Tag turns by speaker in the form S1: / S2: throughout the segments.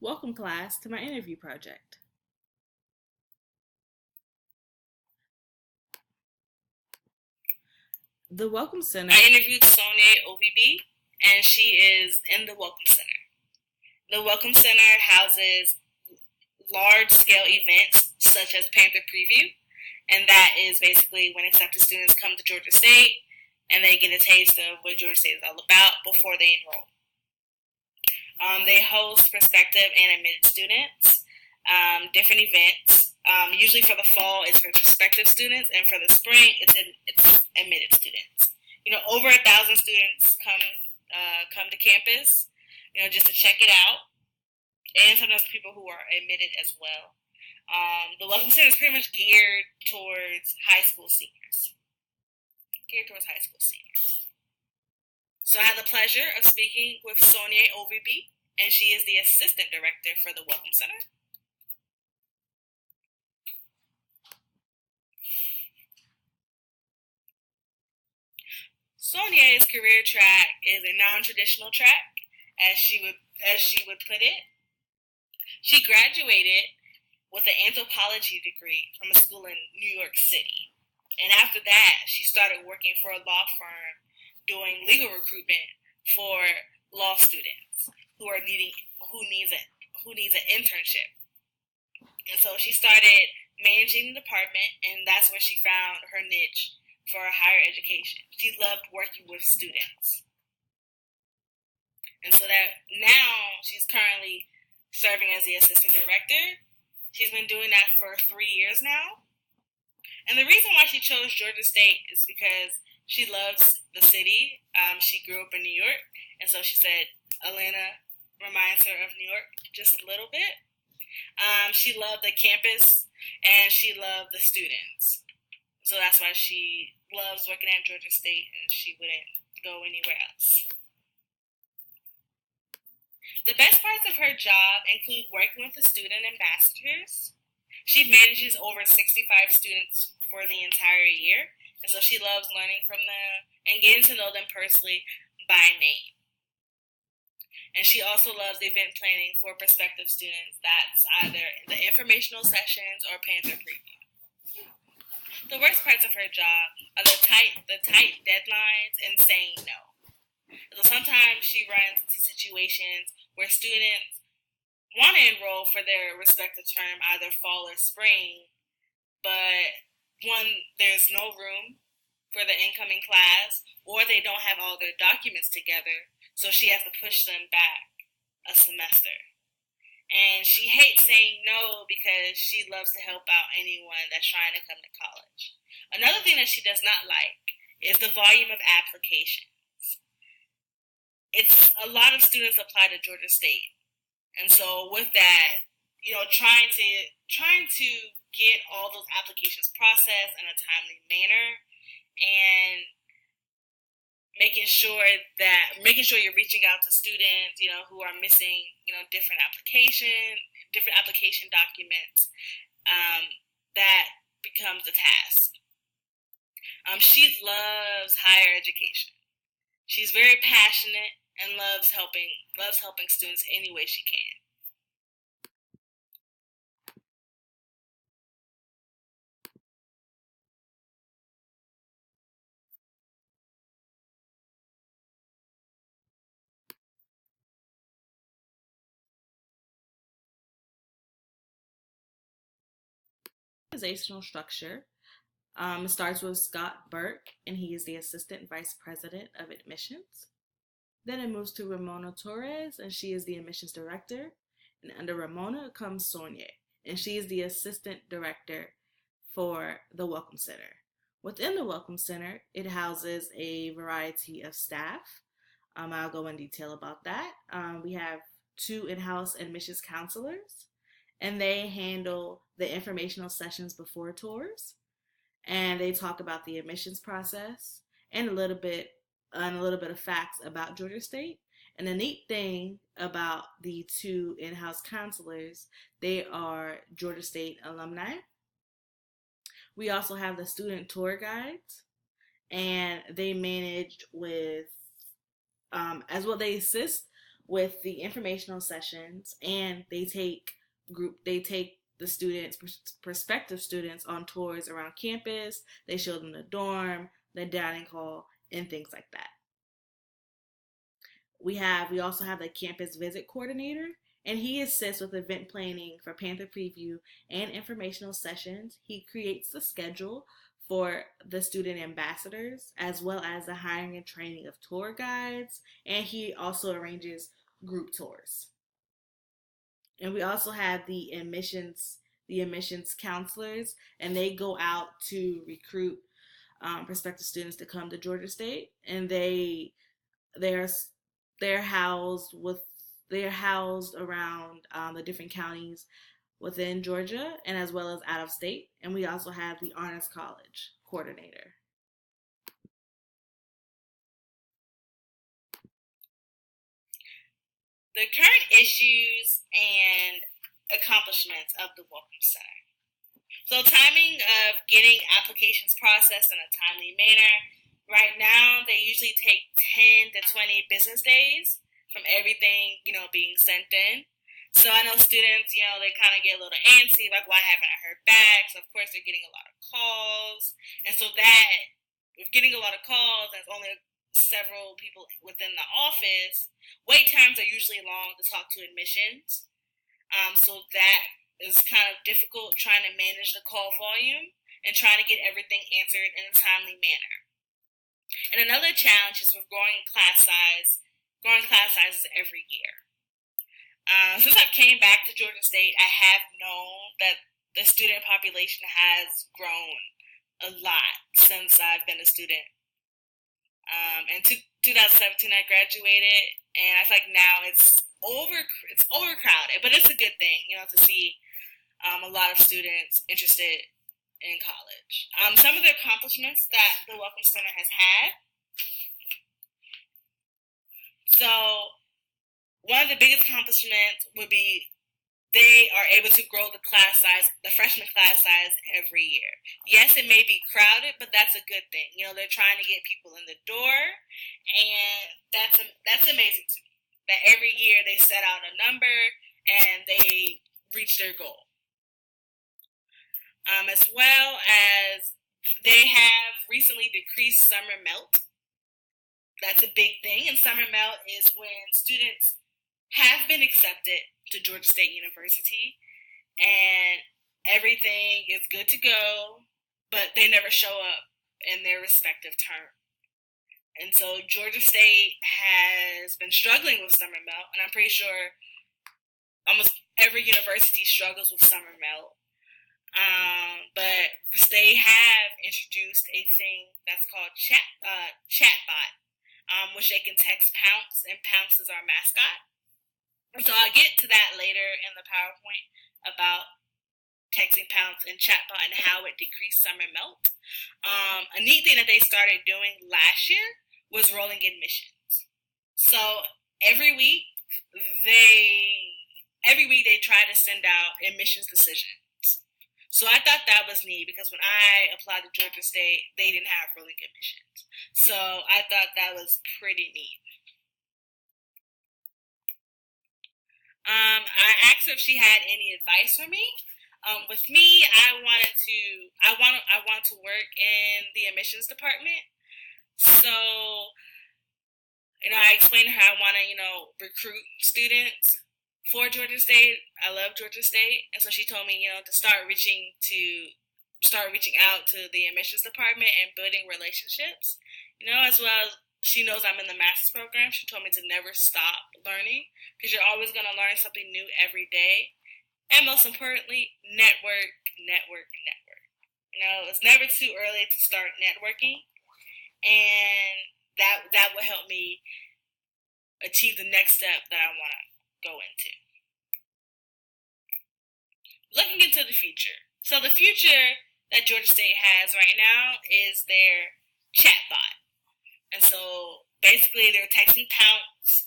S1: Welcome, class, to my interview project. The Welcome Center.
S2: I interviewed Sonia OVB, and she is in the Welcome Center. The Welcome Center houses large-scale events such as Panther Preview, and that is basically when accepted students come to Georgia State and they get a taste of what Georgia State is all about before they enroll. They host prospective and admitted students, different events. Usually for the fall, it's for prospective students, and for the spring, it's admitted students. Over 1,000 students come to campus, just to check it out, and sometimes people who are admitted as well. The Welcome Center is pretty much geared towards high school seniors. So I had the pleasure of speaking with Sonia OVB, and she is the assistant director for the Welcome Center. Sonia's career track is a non-traditional track, as she would put it. She graduated with an anthropology degree from a school in New York City, and after that, she started working for a law firm doing legal recruitment for law students who needs an internship. And so she started managing the department, and that's where she found her niche for higher education. She loved working with students. And so that now she's currently serving as the assistant director. She's been doing that for 3 years now. And the reason why she chose Georgia State is because she loves the city. She grew up in New York, and so she said Atlanta reminds her of New York just a little bit. She loved the campus, and she loved the students. So that's why she loves working at Georgia State, and she wouldn't go anywhere else. The best parts of her job include working with the student ambassadors. She manages over 65 students for the entire year, and so she loves learning from them and getting to know them personally by name. And she also loves event planning for prospective students. That's either the informational sessions or Panther Preview. The worst parts of her job are the tight deadlines and saying no. So sometimes she runs into situations where students want to enroll for their respective term, either fall or spring, but there's no room for the incoming class, or they don't have all their documents together, so she has to push them back a semester. And she hates saying no because she loves to help out anyone that's trying to come to college. Another thing that she does not like is the volume of applications. It's a lot of students apply to Georgia State. And so with that, trying to get all those applications processed in a timely manner, and making sure you're reaching out to students, who are missing, different application documents, that becomes a task. She loves higher education. She's very passionate and loves helping students any way she can.
S1: Organizational structure. It starts with Scott Burke, and he is the Assistant Vice President of Admissions. Then it moves to Ramona Torres, and she is the Admissions Director. And under Ramona comes Sonia, and she is the Assistant Director for the Welcome Center. Within the Welcome Center, it houses a variety of staff. I'll go in detail about that. We have 2 in-house admissions counselors, and they handle the informational sessions before tours, and they talk about the admissions process and a little bit of facts about Georgia State. And the neat thing about the 2 in-house counselors, they are Georgia State alumni. We also have the student tour guides, and they manage with, as well, they assist with the informational sessions, and they take the students, prospective students, on tours around campus. They show them the dorm, the dining hall, and things like that. We also have the campus visit coordinator, and he assists with event planning for Panther Preview and informational sessions. He creates the schedule for the student ambassadors, as well as the hiring and training of tour guides, and he also arranges group tours. And we also have the admissions counselors, and they go out to recruit prospective students to come to Georgia State, and they're they're housed with they're housed around the different counties within Georgia and as well as out of state. And we also have the Honors College coordinator.
S2: The current issues and accomplishments of the Welcome Center. So, timing of getting applications processed in a timely manner. Right now, they usually take 10 to 20 business days from everything, being sent in. So I know students, they kind of get a little antsy, like, why haven't I heard back? So, of course, they're getting a lot of calls. And so with getting a lot of calls, there's only several people within the office. Wait times are usually long to talk to admissions. So that is kind of difficult, trying to manage the call volume and trying to get everything answered in a timely manner. And another challenge is with growing class sizes every year. Since I came back to Georgia State, I have known that the student population has grown a lot since I've been a student. In 2017, I graduated, and I feel like now it's overcrowded, but it's a good thing, to see a lot of students interested in college. Some of the accomplishments that the Welcome Center has had. So, one of the biggest accomplishments would be they are able to grow the freshman class size every year. Yes, it may be crowded, but that's a good thing. They're trying to get people in the door, and that's amazing to me. That every year they set out a number and they reach their goal. As well as they have recently decreased summer melt. That's a big thing, and summer melt is when students have been accepted to Georgia State University and everything is good to go, but they never show up in their respective term. And so Georgia State has been struggling with summer melt, and I'm pretty sure almost every university struggles with summer melt. But they have introduced a thing that's called chatbot, which they can text Pounce, and Pounce is our mascot. And so I'll get to that later in the PowerPoint about texting Pounce and chatbot and how it decreased summer melt. A neat thing that they started doing last year was rolling admissions. So every week they try to send out admissions decisions. So I thought that was neat because when I applied to Georgia State, they didn't have rolling admissions. So I thought that was pretty neat. I asked her if she had any advice for me. With me, I want to work in the admissions department. So, I explained to her I want to, recruit students for Georgia State. I love Georgia State, and so she told me, to start reaching out to the admissions department and building relationships. As well as she knows I'm in the master's program. She told me to never stop learning because you're always going to learn something new every day. And most importantly, network. It's never too early to start networking, and that will help me achieve the next step that I want to go into. Looking into the future. So the future that Georgia State has right now is their chatbot. And so basically they're texting Pounce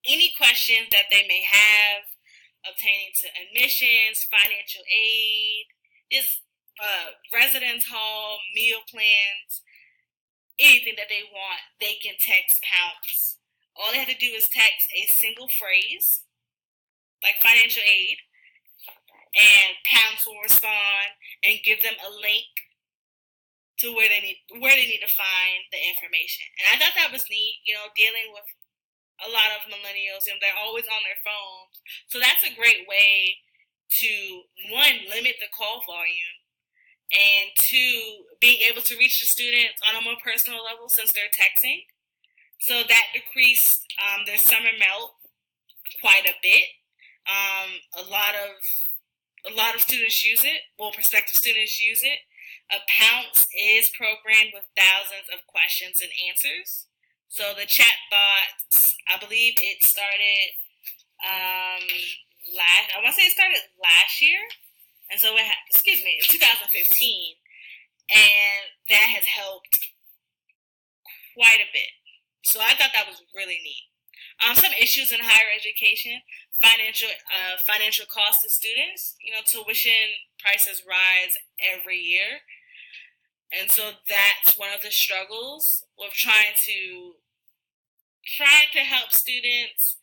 S2: any questions that they may have obtaining to admissions, financial aid, residence hall, meal plans, anything that they want, they can text Pounce All they had to do was text a single phrase, like financial aid, and Pounce will respond and give them a link to where they need to find the information. And I thought that was neat, dealing with a lot of millennials, and they're always on their phones. So that's a great way to, one, limit the call volume, and two, being able to reach the students on a more personal level since they're texting. So that decreased their summer melt quite a bit. A lot of students use it. Well, prospective students use it. Pounce is programmed with thousands of questions and answers. So the chat bots, I believe it started it started last year, and so in 2015, and that has helped quite a bit. So I thought that was really neat. Some issues in higher education: financial costs to students. Tuition prices rise every year, and so that's one of the struggles with trying to help students,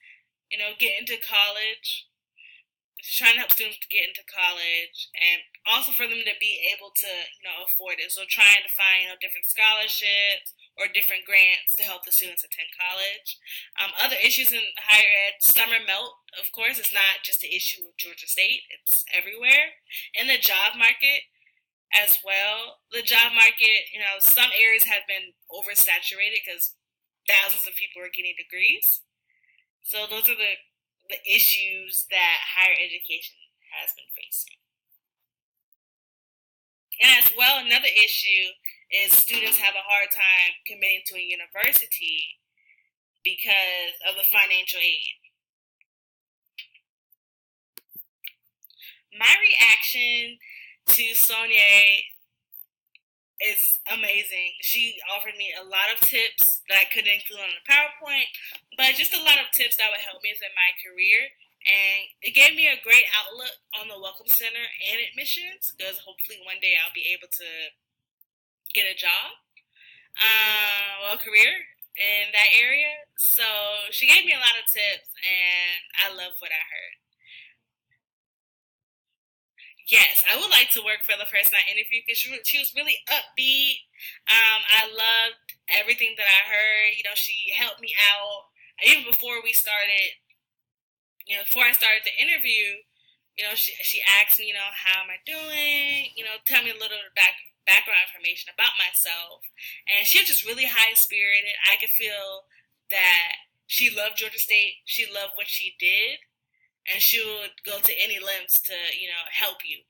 S2: get into college. Trying to help students to get into college, and also for them to be able to, afford it. So trying to find, different scholarships or different grants to help the students attend college. Other issues in higher ed: summer melt, of course, is not just an issue with Georgia State. It's everywhere. In the job market as well. The job market, some areas have been oversaturated because thousands of people are getting degrees. So those are the issues that higher education has been facing. And as well, another issue is students have a hard time committing to a university because of the financial aid. My reaction to Sonia is amazing. She offered me a lot of tips that I couldn't include on the PowerPoint, but just a lot of tips that would help me in my career. And it gave me a great outlook on the Welcome Center and admissions, because hopefully one day I'll be able to get a job, career in that area. So she gave me a lot of tips, and I love what I heard. Yes, I would like to work for the person I interviewed because she was really upbeat. I loved everything that I heard. She helped me out. Even before we started, before I started the interview, she asked me, how am I doing? Tell me a little background information about myself. And she was just really high-spirited. I could feel that she loved Georgia State. She loved what she did. And she would go to any lengths to, help you.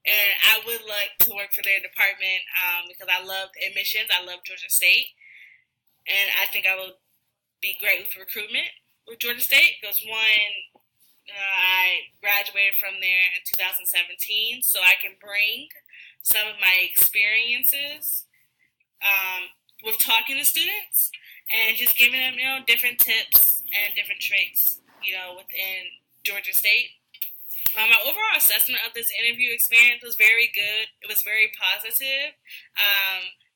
S2: And I would like to work for their department because I loved admissions. I love Georgia State. And I think I would be great with recruitment with Georgia State because, one, I graduated from there in 2017, so I can bring some of my experiences with talking to students and just giving them, different tips and different tricks, within Georgia State. My overall assessment of this interview experience was very good. It was very positive.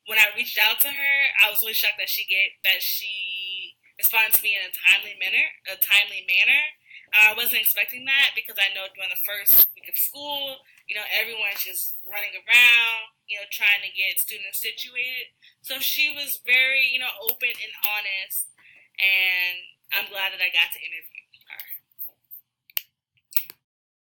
S2: When I reached out to her, I was really shocked that she responded to me in a timely manner. I wasn't expecting that because I know during the first week of school, everyone's just running around, trying to get students situated. So she was very, open and honest, and I'm glad that I got to interview.